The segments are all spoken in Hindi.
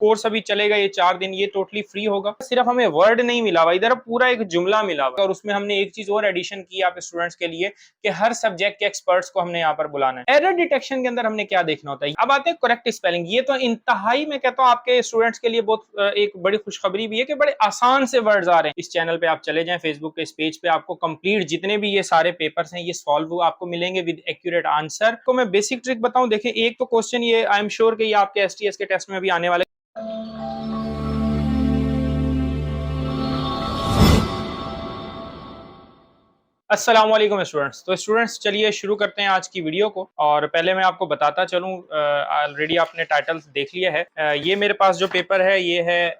कोर्स अभी चलेगा ये 4 दिन, ये टोटली फ्री होगा। सिर्फ हमें वर्ड नहीं मिला हुआ, इधर पूरा एक जुमला मिला हुआ और उसमें हमने एक चीज और एडिशन की आप स्टूडेंट्स के लिए कि हर सब्जेक्ट के एक्सपर्ट्स को हमने यहाँ पर बुलाना है। एरर डिटेक्शन के अंदर हमने क्या देखना होता है। अब आते हैं करेक्ट स्पेलिंग। ये तो इंतहाई मैं कहता हूँ आपके स्टूडेंट्स के लिए बहुत एक बड़ी खुशखबरी भी है कि बड़े आसान से वर्ड्स आ रहे हैं। इस चैनल पे आप चले जाएं, फेसबुक के इस पेज पे आपको कंप्लीट जितने भी ये सारे पेपर्स हैं ये सॉल्व आपको मिलेंगे विद एक्यूरेट आंसर। को मैं बेसिक ट्रिक बताऊं, देखिए एक तो क्वेश्चन ये आई एम श्योर कि ये आपके एसटीएस के टेस्ट में भी आने वाले। अस्सलाम वालेकुम स्टूडेंट्स। तो स्टूडेंट्स चलिए शुरू करते हैं आज की वीडियो को। और पहले मैं आपको बताता चलूं, ऑलरेडी आपने टाइटल देख लिया है। ये मेरे पास जो पेपर है ये है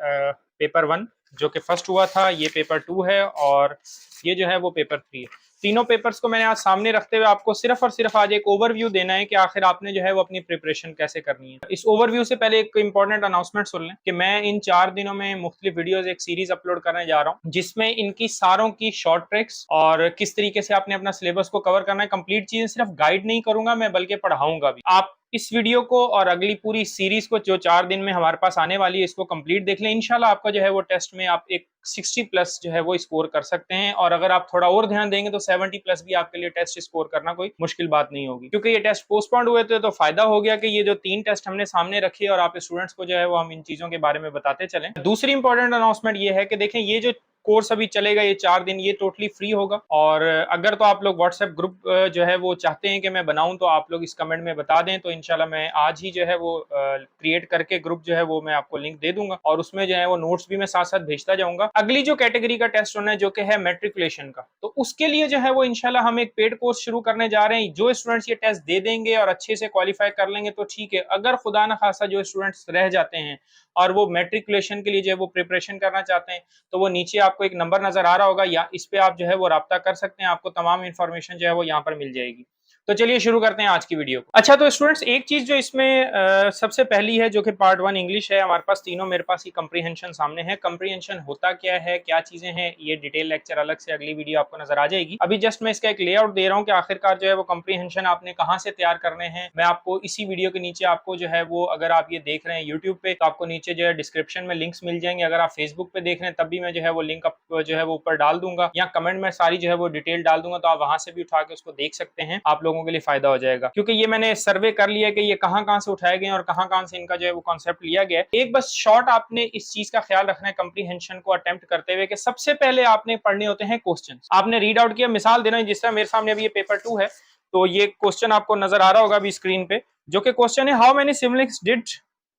पेपर 1 जो कि फर्स्ट हुआ था, ये पेपर 2 है और ये जो है वो पेपर 3 है। तीनों पेपर्स को मैंने आज सामने रखते हुए आपको सिर्फ और सिर्फ आज एक ओवरव्यू देना है कि आखिर आपने जो है वो अपनी प्रिपरेशन कैसे करनी है। इस ओवरव्यू से पहले एक इंपॉर्टेंट अनाउंसमेंट सुन लें कि मैं इन 4 दिनों में मुख्तलिफ वीडियोस एक सीरीज अपलोड करने जा रहा हूं जिसमें इनकी सारों की शॉर्ट ट्रिक्स और किस तरीके से आपने अपना सिलेबस को कवर करना है, कंप्लीट चीजें सिर्फ गाइड नहीं करूंगा मैं बल्कि पढ़ाऊंगा भी। आप इस वीडियो को और अगली पूरी सीरीज को जो 4 दिन में हमारे पास आने वाली है इसको कंप्लीट देख लें। इंशाल्लाह आपका जो है वो टेस्ट में आप एक 60 प्लस जो है वो स्कोर कर सकते हैं और अगर आप थोड़ा और ध्यान देंगे तो 70 प्लस भी आपके लिए टेस्ट स्कोर करना कोई मुश्किल बात नहीं होगी। क्योंकि ये टेस्ट पोस्टपोन्ड हुए थे तो फायदा हो गया कि ये जो 3 टेस्ट हमने सामने रखे और आप स्टूडेंट्स को जो है वो हम इन चीजों के बारे में बताते चलें। दूसरी इंपॉर्टेंट अनाउंसमेंट ये है कि देखें ये जो कोर्स अभी चलेगा ये 4 दिन, ये टोटली फ्री होगा। और अगर तो आप लोग व्हाट्सएप ग्रुप जो है वो चाहते हैं कि मैं बनाऊं तो आप लोग इस कमेंट में बता दें, तो इंशाल्लाह मैं आज ही जो है वो क्रिएट करके ग्रुप जो है वो मैं आपको लिंक दे दूंगा और उसमें जो है वो नोट्स भी मैं साथ साथ भेजता जाऊंगा। अगली जो कैटेगरी का टेस्ट होना है जो कि है मैट्रिकुलेशन का, तो उसके लिए जो है वो इंशाल्लाह हम एक पेड कोर्स शुरू करने जा रहे हैं। जो स्टूडेंट्स ये टेस्ट दे देंगे और अच्छे से क्वालिफाई कर लेंगे तो ठीक है, अगर खुदा न खासा जो स्टूडेंट्स रह जाते हैं और वो मैट्रिकुलेशन के लिए जो है वो प्रिपरेशन करना चाहते हैं तो वो नीचे आपको एक नंबर नजर आ रहा होगा या इस पे आप जो है वो राब्ता कर सकते हैं, आपको तमाम इंफॉर्मेशन जो है वो यहाँ पर मिल जाएगी। तो चलिए शुरू करते हैं आज की वीडियो को। अच्छा तो स्टूडेंट्स एक चीज जो इसमें सबसे पहली है जो कि पार्ट 1 इंग्लिश है, हमारे पास तीनों मेरे पास ही कंप्रीहेंशन सामने है। कंप्रीहेंशन होता क्या है, क्या चीजें हैं, ये डिटेल लेक्चर अलग से अगली वीडियो आपको नजर आ जाएगी। अभी जस्ट मैं इसका एक लेआउट दे रहा हूँ कि आखिरकार जो है वो कंप्रीहेंशन आपने कहाँ से तैयार करने हैं। मैं आपको इसी वीडियो के नीचे आपको जो है वो, अगर आप ये देख रहे हैं यूट्यूब पे तो आपको नीचे जो है डिस्क्रिप्शन में लिंक्स मिल जाएंगे। अगर आप फेसबुक पे देख रहे हैं तब भी मैं जो है वो लिंक जो है वो ऊपर डाल दूंगा या कमेंट में सारी जो है वो डिटेल डाल दूंगा, तो आप वहां से भी उठा के उसको देख सकते हैं। आप लोगों के लिए फायदा हो जाएगा क्योंकि ये मैंने सर्वे कर लिया कि ये कहां से उठाए गए और कहां से इनका जो है वो कॉन्सेप्ट लिया गया है। एक बस शॉर्ट आपने इस चीज का ख्याल रखना है कंप्रीहेंशन को अटेम्प्ट करते हुए कि सबसे पहले आपने पढ़ने होते हैं क्वेश्चंस। आपने रीड आउट किया, मिसाल देना है जिस तरह मेरे सामने अभी ये पेपर 2 है तो ये क्वेश्चन आपको नजर आ रहा होगा अभी स्क्रीन पे, जो कि क्वेश्चन है how many siblings did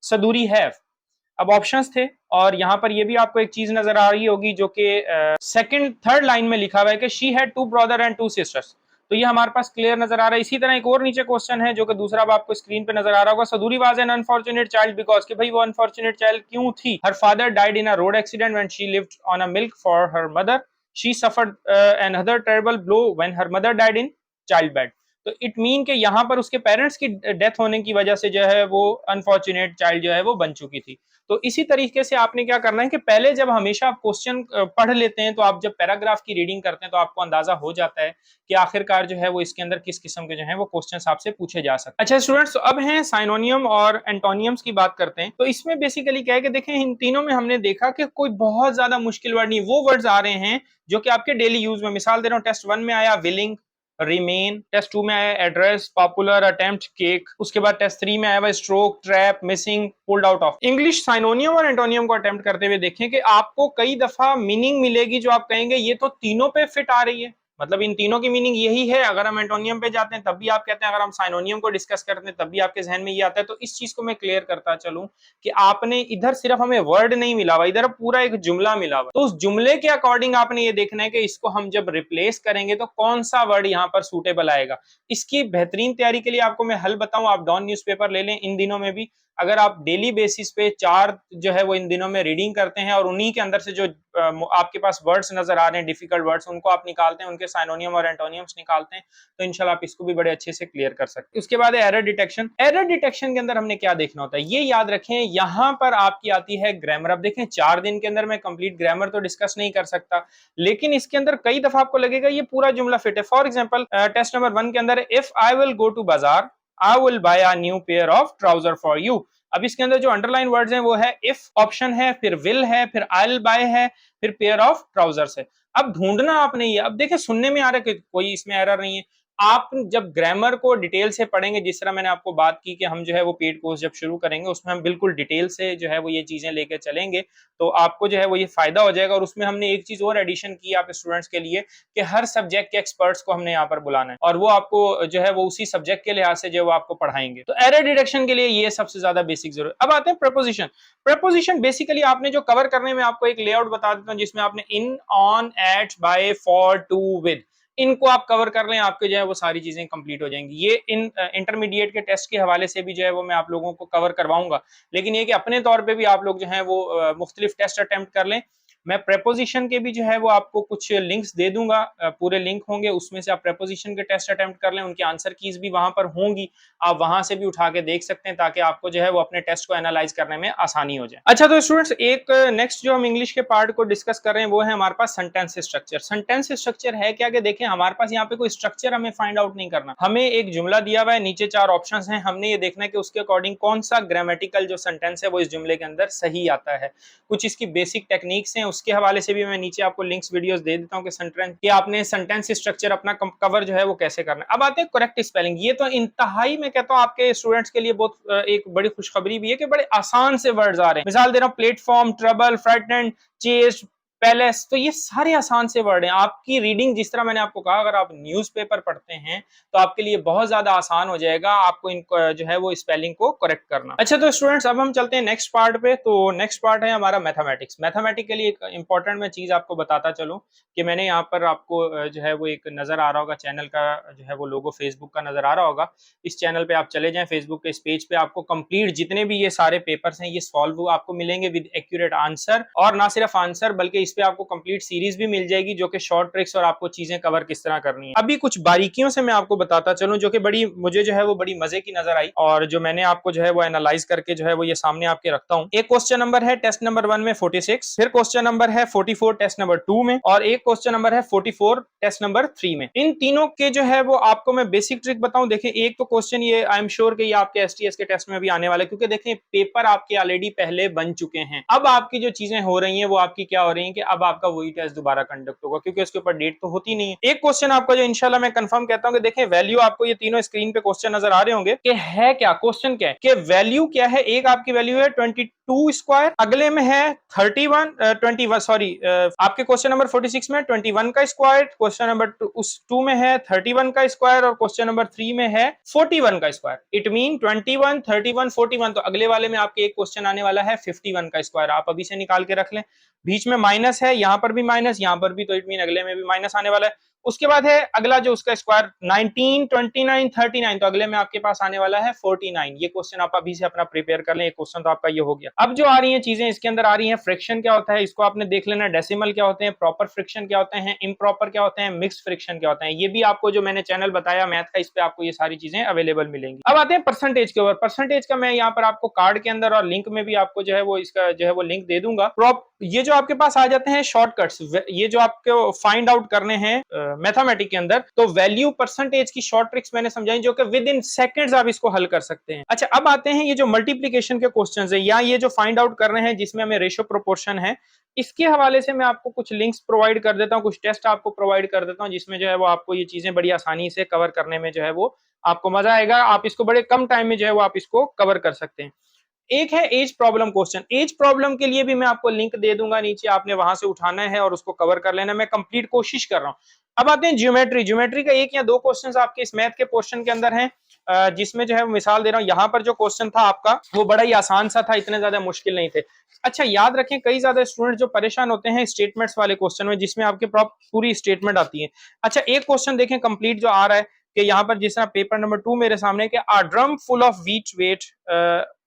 Saduri have. अब ऑप्शंस थे और यहाँ पर ये भी आपको एक चीज नजर आ रही होगी जो कि सेकंड थर्ड लाइन में लिखा हुआ है कि she had 2 brother and 2 sisters. तो ये हमारे पास क्लियर नजर आ रहा है। इसी तरह एक और नीचे क्वेश्चन है जो कि दूसरा आपको स्क्रीन पे नजर आ रहा होगा, Saduri was an unfortunate child because, कि भाई वो अनफॉर्चुनेट चाइल्ड क्यों थी। Her father died in a road accident when she lived on a milk for her mother, she suffered another terrible blow when her mother died in child bed. तो इट मीन कि यहाँ पर उसके पेरेंट्स की डेथ होने की वजह से जो है वो अनफॉर्चुनेट चाइल्ड जो है वो बन चुकी थी। तो इसी तरीके से आपने क्या करना है कि पहले जब हमेशा आप क्वेश्चन पढ़ लेते हैं तो आप जब पैराग्राफ की रीडिंग करते हैं तो आपको अंदाजा हो जाता है कि आखिरकार जो है वो इसके अंदर किस किस्म के जो है वो क्वेश्चंस आपसे पूछे जा सकते हैं। अच्छा स्टूडेंट्स, तो अब हैं साइनोनियम और एंटोनियम्स की बात करते हैं। तो इसमें बेसिकली क्या है कि देखें इन तीनों में हमने देखा कि कोई बहुत ज्यादा मुश्किल वर्ड नहीं, वो वर्ड्स आ रहे हैं जो कि आपके डेली यूज में, मिसाल दे रहा हूँ टेस्ट 1 में आया विलिंग, रिमेन, टेस्ट 2 में आया एड्रेस, पॉपुलर, अटेम्प्ट, केक, उसके बाद टेस्ट 3 में आया हुआ stroke, trap, missing, pulled out of. English synonym और एंटोनियम को अटेम्प्ट करते हुए देखें कि आपको कई दफा मीनिंग मिलेगी जो आप कहेंगे ये तो तीनों पे फिट आ रही है, मतलब इन तीनों की मीनिंग यही है। अगर हम एंटोनियम पे जाते हैं तब भी आप कहते हैं, अगर हम साइनोनियम को डिस्कस करते हैं तब भी आपके जहन में ये आता है। तो इस चीज को मैं क्लियर करता चलूं कि आपने इधर सिर्फ हमें वर्ड नहीं मिला हुआ, इधर पूरा एक जुमला मिला हुआ, तो उस जुमले के अकॉर्डिंग आपने ये देखना है कि इसको हम जब रिप्लेस करेंगे तो कौन सा वर्ड यहाँ पर सूटेबल आएगा। इसकी बेहतरीन तैयारी के लिए आपको मैं हल बताऊं, आप डॉन न्यूज़पेपर ले लें। इन दिनों में भी अगर आप डेली बेसिस पे 4 जो है वो इन दिनों में रीडिंग करते हैं और उन्हीं के अंदर से जो आपके पास वर्ड्स नजर आ रहे हैं डिफिकल्ट वर्ड्स, उनको आप निकालते हैं, उनके साइनोनियम और एंटोनियम्स निकालते हैं, तो इंशाल्लाह आप इसको भी बड़े अच्छे से क्लियर कर सकते हैं। उसके बाद एरर डिटेक्शन। एरर डिटेक्शन के अंदर हमने क्या देखना होता है ये याद रखें, यहाँ पर आपकी आती है ग्रामर। अब देखें 4 दिन के अंदर मैं कंप्लीट ग्रामर तो डिस्कस नहीं कर सकता, लेकिन इसके अंदर कई दफा आपको लगेगा ये पूरा जुमला फिट है। फॉर एग्जाम्पल टेस्ट नंबर 1 के अंदर if I will go to bazaar, I will buy a new pair of trouser for you। अब इसके अंदर जो अंडरलाइन वर्ड्स हैं वो है इफ ऑप्शन है, फिर विल है, फिर आई विल बाय है, फिर पेयर ऑफ ट्राउजर्स है। अब ढूंढना आपने ये, अब देखिए सुनने में आ रहा है कि कोई इसमें एरर नहीं है। आप जब ग्रामर को डिटेल से पढ़ेंगे, जिस तरह मैंने आपको बात की कि हम जो है वो पेड कोर्स जब शुरू करेंगे उसमें हम बिल्कुल डिटेल से जो है वो ये चीजें लेके चलेंगे, तो आपको जो है वो ये फायदा हो जाएगा। और उसमें हमने एक चीज और एडिशन की आप स्टूडेंट्स के लिए कि हर सब्जेक्ट के एक्सपर्ट्स को हमने यहाँ पर बुलाना है और वो आपको जो है वो उसी सब्जेक्ट के लिहाज से जो वो आपको पढ़ाएंगे। तो एरर डिटेक्शन के लिए ये सबसे ज्यादा बेसिक जरूरत। अब आते हैं प्रपोजिशन। प्रपोजिशन बेसिकली आपने जो कवर करने में आपको एक लेआउट बता देता हूँ, जिसमें आपने in, on, at, by, for, to, with, इनको आप कवर कर लें, आपके जो है वो सारी चीजें कंप्लीट हो जाएंगी। ये इन इंटरमीडिएट के टेस्ट के हवाले से भी जो है वो मैं आप लोगों को कवर करवाऊंगा, लेकिन ये कि अपने तौर पे भी आप लोग जो है वो मुख्तलिफ टेस्ट अटेम्प्ट कर लें। मैं प्रेपोजिशन के भी जो है वो आपको कुछ लिंक्स दे दूंगा, पूरे लिंक होंगे, उसमें से आप प्रेपोजिशन के टेस्ट अटेम्प्ट कर लें, उनके आंसर कीज भी वहां पर होंगी, आप वहां से भी उठा के देख सकते हैं ताकि आपको जो है वो अपने टेस्ट को एनालाइज करने में आसानी हो जाए। अच्छा, तो स्टूडेंट्स एक नेक्स्ट जो हम इंग्लिश के पार्ट को डिस्कस कर रहे हैं वो है हमारे पास सेंटेंस स्ट्रक्चर। सेंटेंस स्ट्रक्चर है क्या कि देखें हमारे पास यहाँ पे कोई स्ट्रक्चर हमें फाइंड आउट नहीं करना, हमें एक जुमला दिया हुआ है, नीचे 4 ऑप्शंस हैं, हमने ये देखना है कि उसके अकॉर्डिंग कौन सा ग्रामेटिकल जो सेंटेंस है वो इस जुमले के अंदर सही आता है। कुछ इसकी बेसिक टेक्निक्स हैं, उसके हवाले से भी मैं नीचे आपको लिंक्स वीडियोस दे देता हूं कि सेंटेंस कि आपने सेंटेंस स्ट्रक्चर अपना कवर जो है वो कैसे करना है। अब आते हैं करेक्ट स्पेलिंग। ये तो इंतहाई मैं कहता हूं आपके स्टूडेंट्स के लिए बहुत एक बड़ी खुशखबरी भी है कि बड़े आसान से वर्ड्स आ रहे हैं। मिसाल दे रहा हूं, प्लेटफॉर्म, ट्रबल, फ्रेटनेंट, चेस, पैलेस, तो ये सारे आसान से वर्ड हैं। आपकी रीडिंग, जिस तरह मैंने आपको कहा, अगर आप न्यूज़पेपर पढ़ते हैं तो आपके लिए बहुत ज्यादा आसान हो जाएगा आपको इनको जो है वो स्पेलिंग को करेक्ट करना। अच्छा, तो स्टूडेंट्स अब हम चलते हैं नेक्स्ट पार्ट पे। तो नेक्स्ट पार्ट है हमारा मैथमेटिक्स। मैथमेटिक्स के लिए एक इंपॉर्टेंट मैं चीज आपको बताता चलूं कि मैंने यहाँ पर आपको जो है वो एक नजर आ रहा होगा, चैनल का जो है वो लोगो फेसबुक का नजर आ रहा होगा। इस चैनल पे आप चले जाएं, फेसबुक के इस पेज पे आपको कंप्लीट जितने भी ये सारे पेपर्स हैं ये सॉल्व आपको मिलेंगे विद एक्यूरेट आंसर, और ना सिर्फ आंसर बल्कि इस पे आपको कंप्लीट सीरीज भी मिल जाएगी जो कि शॉर्ट ट्रिक्स और आपको चीजें कवर किस तरह करनी है। अभी कुछ बारीकियों से मैं आपको बताता चलूं जो कि बड़ी मुझे जो है वो बड़ी मजे की नजर आई और जो मैंने आपको जो है वो एनालाइज करके जो है वो ये सामने आपके रखता हूं। एक क्वेश्चन नंबर है टेस्ट नंबर 1 में 46, फिर क्वेश्चन नंबर है 44 टेस्ट नंबर 2 में, और एक क्वेश्चन नंबर है 44 टेस्ट नंबर 3 में। इन तीनों के जो है वो आपको मैं बेसिक ट्रिक बताऊं। देखें, एक तो क्वेश्चन ये आई एम श्योर कि ये आपके एसटीएस के टेस्ट में भी आने वाला है, क्योंकि देखें पेपर आपके ऑलरेडी पहले बन चुके हैं। अब आपकी जो चीजें हो रही हैं वो आपकी क्या हो रही है कि अब आपका वही टेस्ट दोबारा कंडक्ट होगा, क्योंकि उसके ऊपर डेट तो होती नहीं है। एक क्वेश्चन आपका जो इंशाल्लाह मैं कंफर्म कहता हूं कि देखें वैल्यू, आपको ये तीनों स्क्रीन पे क्वेश्चन नजर आ रहे होंगे कि है क्या, क्वेश्चन क्या है कि वैल्यू क्या है। एक आपकी वैल्यू है 22 स्क्वायर, अगले में है 21 सॉरी आपके क्वेश्चन नंबर 46 में 21 का स्क्वायर, क्वेश्चन नंबर 2 में है 31 का स्क्वायर, और क्वेश्चन नंबर 3 में है 41 का स्क्वायर। इट मीन 21, 31, 41, तो अगले वाले में आपके एक क्वेश्चन आने वाला है 51 का स्क्वायर। आप अभी से निकाल के रख लें। बीच में माइनस है, यहां पर भी माइनस, यहां पर भी, तो इट मीन अगले में भी माइनस आने वाला है। उसके बाद है अगला जो उसका स्क्वायर 19, 29, 39, तो अगले में आपके पास आने वाला है 49। ये क्वेश्चन आप अभी से अपना प्रिपेयर कर लें। एक क्वेश्चन तो आपका ये हो गया। अब जो आ रही हैं चीजें इसके अंदर आ रही हैं, फ्रिक्शन क्या होता है इसको आपने देख लेना, डेसिमल क्या होते हैं, प्रॉपर फ्रिक्शन क्या होते हैं, इम्प्रॉपर क्या होते हैं, मिक्स फ्रिक्शन क्या होते हैं। ये भी आपको जो मैंने चैनल बताया मैथ का, इस पे आपको ये सारी चीजें अवेलेबल मिलेंगी। अब आते हैं परसेंटेज के ऊपर। परसेंटेज का मैं यहाँ पर आपको कार्ड के अंदर और लिंक में भी आपको जो है वो इसका जो है वो लिंक दे दूंगा। ये जो आपके पास आ जाते हैं शॉर्टकट्स, ये जो आपको फाइंड आउट करने हैं मैथमेटिक्स के अंदर, तो वैल्यू परसेंटेज की शॉर्ट ट्रिक्स मैंने समझाई जो कि विद इन सेकंड्स आप इसको हल कर सकते हैं। अच्छा, अब आते हैं ये जो मल्टीप्लिकेशन के क्वेश्चंस है या ये जो फाइंड आउट कर रहे हैं जिसमें हमें रेशियो प्रोपोर्शन है, इसके हवाले से मैं आपको कुछ लिंक्स प्रोवाइड कर देता हूं, कुछ टेस्ट आपको प्रोवाइड कर देता हूं जिसमें जो है वो आपको ये चीजें बड़ी आसानी से कवर करने में जो है वो आपको मजा आएगा। आप इसको बड़े कम टाइम में जो है वो आप इसको कवर कर सकते हैं। एक है age problem question. Age problem के लिए भी मैं आपको लिंक दे दूंगा नीचे, आपने वहां से उठाना है और उसको कवर कर लेना। मैं कंप्लीट कोशिश कर रहा हूं। अब आते हैं ज्योमेट्री। ज्योमेट्री का एक या दो क्वेश्चंस आपके इस मैथ के पोर्शन के अंदर हैं, जिसमें जो है मिसाल दे रहा हूं। यहाँ पर जो क्वेश्चन था आपका वो बड़ा ही आसान सा था, इतने ज्यादा मुश्किल नहीं थे। अच्छा, याद रखें कई ज्यादा स्टूडेंट जो परेशान होते हैं स्टेटमेंट्स वाले क्वेश्चन में, जिसमें आपके पूरी स्टेटमेंट आती है। अच्छा, एक क्वेश्चन देखें कंप्लीट जो आ रहा है कि यहाँ पर जिस तरह पेपर नंबर 2 मेरे सामने कि a drum full of wheat weight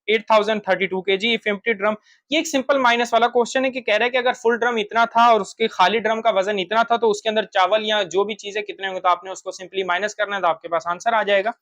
8032 kg if empty drum. ये एक सिंपल माइनस वाला क्वेश्चन है कि कह रहा है कि अगर फुल ड्रम इतना था और उसके खाली ड्रम का वजन इतना था तो उसके अंदर चावल या जो भी चीजें कितने होंगे, तो आपने उसको सिंपली माइनस करना है तो आपके पास आंसर आ जाएगा।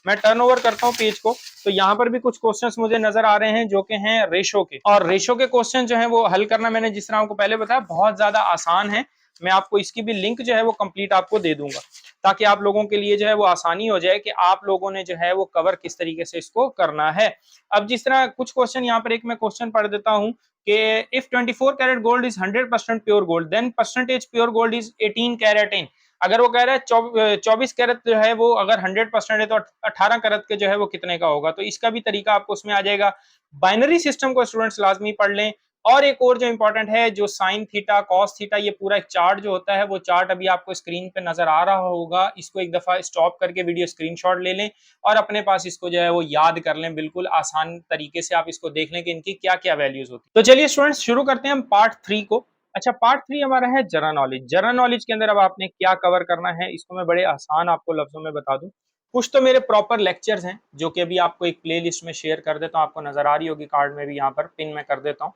मैं टर्न ओवर करता हूँ पेज को, तो यहाँ पर भी कुछ क्वेश्चंस मुझे नजर आ रहे हैं जो कि हैं रेशो के, और रेशो के क्वेश्चन जो है वो हल करना मैंने जिस तरह आपको पहले बताया बहुत ज्यादा आसान है। मैं आपको इसकी भी लिंक जो है वो कंप्लीट आपको दे दूंगा, ताकि आप लोगों के लिए जो है वो आसानी हो जाए कि आप लोगों ने जो है वो कवर किस तरीके से इसको करना है। अब जिस तरह कुछ क्वेश्चन यहाँ पर एक मैं क्वेश्चन पढ़ देता हूँ कि if 24 carat gold is 100% pure gold then percentage pure gold is 18 carat in. अगर वो कह रहा है 24 कैरेट जो है वो अगर 100% है तो 18 कैरेट के जो है वो कितने का होगा, तो इसका भी तरीका आपको उसमें आ जाएगा। बाइनरी सिस्टम को स्टूडेंट्स लाजमी पढ़ लें। और एक और जो इंपॉर्टेंट है, जो साइन थीटा कॉस थीटा, ये पूरा एक चार्ट जो होता है वो चार्ट अभी आपको स्क्रीन पे नजर आ रहा होगा, इसको एक दफा स्टॉप करके वीडियो स्क्रीनशॉट ले लें और अपने पास इसको जो है वो याद कर लें। बिल्कुल आसान तरीके से आप इसको देख लें कि इनकी क्या क्या वैल्यूज होती है। तो चलिए स्टूडेंट्स शुरू करते हैं हम पार्ट 3 को। अच्छा, पार्ट 3 हमारा है जनरल नॉलेज। जनरल नॉलेज के अंदर अब आपने क्या कवर करना है इसको मैं बड़े आसान आपको लफ्जों में बता दूं। कुछ तो मेरे प्रॉपर लेक्चर्स हैं जो कि अभी आपको एक प्लेलिस्ट में शेयर कर देता हूं, आपको नजर आ रही होगी कार्ड में भी, यहाँ पर पिन में कर देता हूं।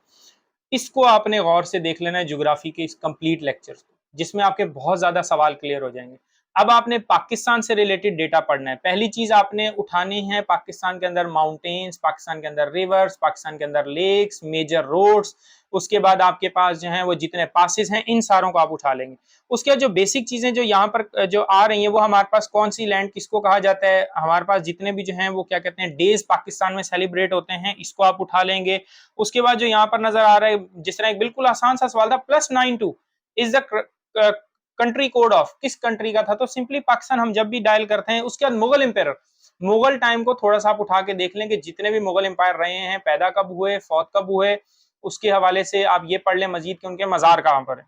इसको आपने गौर से देख लेना है, ज्योग्राफी के इस कंप्लीट लेक्चर्स को, जिसमें आपके बहुत ज्यादा सवाल क्लियर हो जाएंगे। अब आपने पाकिस्तान से रिलेटेड डेटा पढ़ना है। पहली चीज आपने उठानी है पाकिस्तान के अंदर माउंटेन्स, पाकिस्तान के अंदर रिवर्स, पाकिस्तान के अंदर लेक्स, मेजर रोड्स। उसके बाद आपके पास जो है वो जितने पासेस हैं इन सारों को आप उठा लेंगे। उसके बाद जो बेसिक चीजें जो यहाँ पर जो आ रही हैं वो हमारे पास कौन सी लैंड किसको कहा जाता है, हमारे पास जितने भी जो हैं वो क्या कहते हैं डेज पाकिस्तान में सेलिब्रेट होते हैं, इसको आप उठा लेंगे। उसके बाद जो यहाँ पर नजर आ रहा है, जिस तरह एक बिल्कुल आसान सा सवाल था, +92 is the country code of, किस कंट्री का था, तो सिंपली पाकिस्तान हम जब भी डायल करते हैं। उसके बाद मुगल एम्पायर, मुगल टाइम को थोड़ा सा आप उठा के देख लें कि जितने भी मुगल एम्पायर रहे हैं पैदा कब हुए, फौत कब हुए, उसके हवाले से आप ये पढ़ लें मजीद कि उनके मजार कहाँ पर है।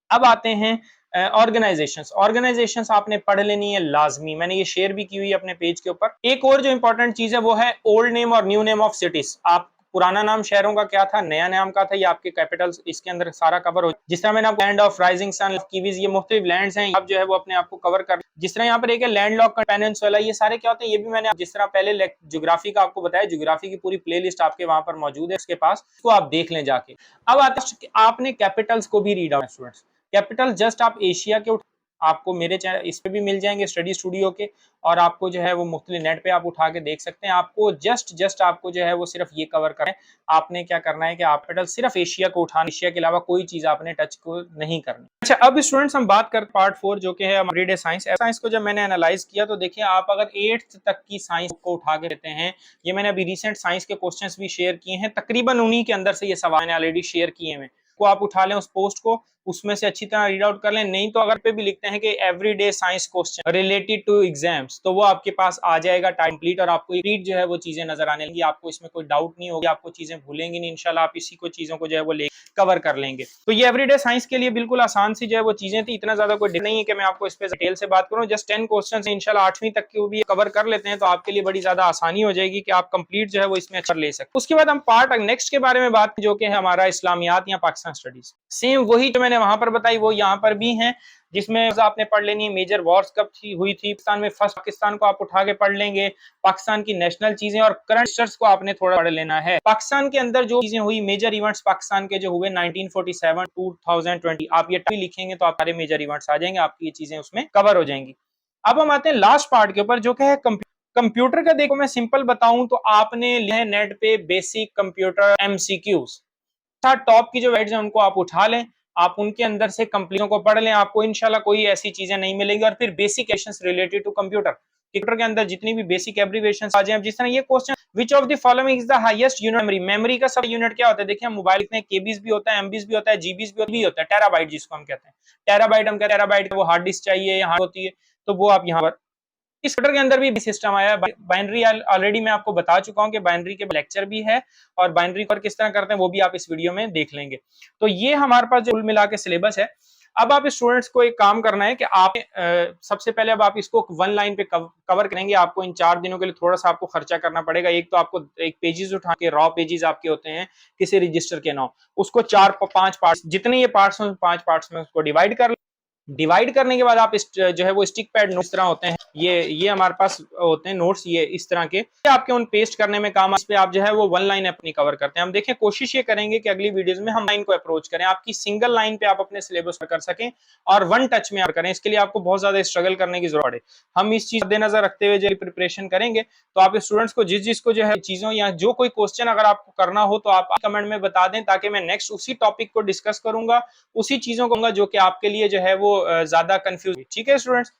अब आते हैं ऑर्गेनाइजेशंस। ऑर्गेनाइजेशंस आपने पढ़ लेनी है लाजमी, मैंने ये शेयर भी की हुई है अपने पेज के ऊपर। एक और जो इंपॉर्टेंट चीज है वो है ओल्ड नेम और न्यू नेम ऑफ सिटीज। आप पुराना नाम शहरों का क्या था, नया नाम का था, ये आपके कैपिटल्स इसके अंदर सारा कवर हो। जिस तरह मैंने land of rising sun, kiwis, ये मुख्तलिफ लैंड्स हैं, आप जो है वो अपने आप को कवर कर। जिस तरह यहाँ पर एक है लैंडलॉक पेनिनसुला, ये सारे क्या होते हैं ये भी मैंने जिस तरह पहले ज्योग्राफी का आपको बताया, ज्योग्राफी की पूरी प्लेलिस्ट आपके वहां पर मौजूद है उसके पास, इसको आप देख लें जाके। अब आते हैं आपने कैपिटल्स को भी read out students. Capital just आप एशिया के आपको मेरे चैनल इस पे भी मिल जाएंगे स्टडी स्टूडियो के, और आपको जो है वो मुख्तलिफ नेट पे आप उठा के देख सकते हैं। आपको जस्ट आपको जो है वो सिर्फ ये कवर करें। आपने क्या करना है कि आप कैपिटल सिर्फ एशिया को उठाना, एशिया के अलावा कोई चीज आपने टच को नहीं करनी। अच्छा, अब स्टूडेंट्स हम बात करते पार्ट 4 जो कि है एवरीडे साइंस। साइंस को जब मैंने एनालाइज किया तो देखिए, आप अगर 8th तक की साइंस को उठा के देते हैं, ये मैंने अभी रिसेंट साइंस के क्वेश्चंस भी शेयर किए हैं, तकरीबन उन्हीं के अंदर से ये सवाल मैंने ऑलरेडी शेयर किए हैं, को आप उठा लें उस पोस्ट को, उसमें से अच्छी तरह रीड आउट कर लें। नहीं तो अगर पे भी लिखते हैं कि everyday science question related to exams, तो वो आपके पास आ जाएगा कंप्लीट, और आपको रीड जो है वो चीजें नजर आने लगेंगी। आपको इसमें कोई डाउट नहीं होगी, आपको चीजें भूलेंगी नहीं, इंशाल्लाह आप इसी को चीजों को जो है वो कवर कर लेंगे। तो ये एवरीडे साइंस के लिए बिल्कुल आसान सी जो है वो चीजें थी, इतना ज्यादा कोई नहीं है कि मैं आपको इस पे डिटेल से बात करूं। जस्ट 10 क्वेश्चन है, इंशाल्लाह 8वीं तक की भी कवर कर लेते हैं तो आपके लिए बड़ी ज्यादा आसानी हो जाएगी कि आप कंप्लीट जो है वो इसमें अच्छा ले सकते। उसके बाद हम पार्ट नेक्स्ट के बारे में बात जो कि है हमारा इस्लामियात या पाकिस्तान स्टडीज। सेम वही जो मैंने वहां पर बताई वो यहाँ पर भी हैं, जिसमें आपने पढ़ लेनी है मेजर वॉर्स कब हुई थी पाकिस्तान में, फर्स्ट पाकिस्तान को आप उठा के पढ़ लेंगे, पाकिस्तान की नेशनल चीजें और करंट स्टेट्स को आपने थोड़ा पढ़ लेना है। पाकिस्तान के अंदर जो चीजें हुई, मेजर इवेंट्स पाकिस्तान के जो हुए 1947 2020, आप ये लिखेंगे तो आप सारे मेजर इवेंट्स आ जाएंगे, आपकी ये चीजें उसमें कवर हो जाएंगी। अब हम आते हैं लास्ट पार्ट के ऊपर जो कि है कंप्यूटर का। देखो मैं सिंपल बताऊं तो आपने लिखे नेट पे बेसिक कंप्यूटर MCQs, टॉप की जो वेट्स हैं उनको आप उठा लें, आप उनके अंदर से कंप्लीटों को पढ़ लें, आपको इंशाल्लाह कोई ऐसी चीजें नहीं मिलेंगी। और फिर basic questions related to computer के अंदर जितनी भी बेसिक एब्रिविएशंस आ जाएं, जिस तरह ये question which of the following is the highest unit memory, memory का सब यूनिट क्या होता है, देखिए मोबाइल में केबीज भी होता है, एमबीज भी होता है, जीबीज भी होता है, टेराबाइट जिसको हम कहते हैं, टेराबाइट हम कहते हैं, टेराबाइट वो हार्ड डिस्क चाहिए यहाँ होती है, तो वो आप यहाँ पर इस कंप्यूटर के अंदर भी सिस्टम आया है। बाइनरी ऑलरेडी मैं आपको बता चुका हूं कि बाइनरी के लेक्चर भी है, और बाइनरी पर किस तरह करते हैं वो भी आप इस वीडियो में देख लेंगे। तो ये हमारे पास जो कुल मिला के सिलेबस है। अब आप स्टूडेंट्स को एक काम करना है कि आप सबसे पहले अब आप इसको 1 लाइन पे कवर करेंगे। आपको इन 4 दिनों के लिए थोड़ा सा आपको खर्चा करना पड़ेगा। एक तो आपको एक पेजेस उठा के, रॉ पेजेस आपके होते हैं किसी रजिस्टर के नाम, उसको 4-5 पार्ट्स, जितने ये पार्ट्स हैं 5 पार्ट्स में उसको डिवाइड कर डिवाइड करने के बाद आप जो है वो स्टिक पैड नोट्स तरह होते हैं, ये हमारे पास होते हैं नोट्स, ये इस तरह के, ये आपके उन पेस्ट करने में काम, इस पे आप जो है वो वन लाइन अपनी कवर करते हैं। हम देखें, कोशिश ये करेंगे कि अगली वीडियोस में हम लाइन को अप्रोच करें, आपकी सिंगल लाइन पे आप अपने सिलेबस कर सकें और वन टच में करें। इसके लिए आपको बहुत ज्यादा स्ट्रगल करने की जरूरत है। हम इस चीज मद्देनजर रखते हुए जो प्रिपरेशन करेंगे, तो आप स्टूडेंट्स को जिसको जो है चीजों या जो कोई क्वेश्चन अगर आपको करना हो तो आप कमेंट में बता दें, ताकि मैं नेक्स्ट उसी टॉपिक को डिस्कस करूंगा, उसी चीजों को जो कि आपके लिए जो है वो ज्यादा कंफ्यूज। ठीक है स्टूडेंट्स।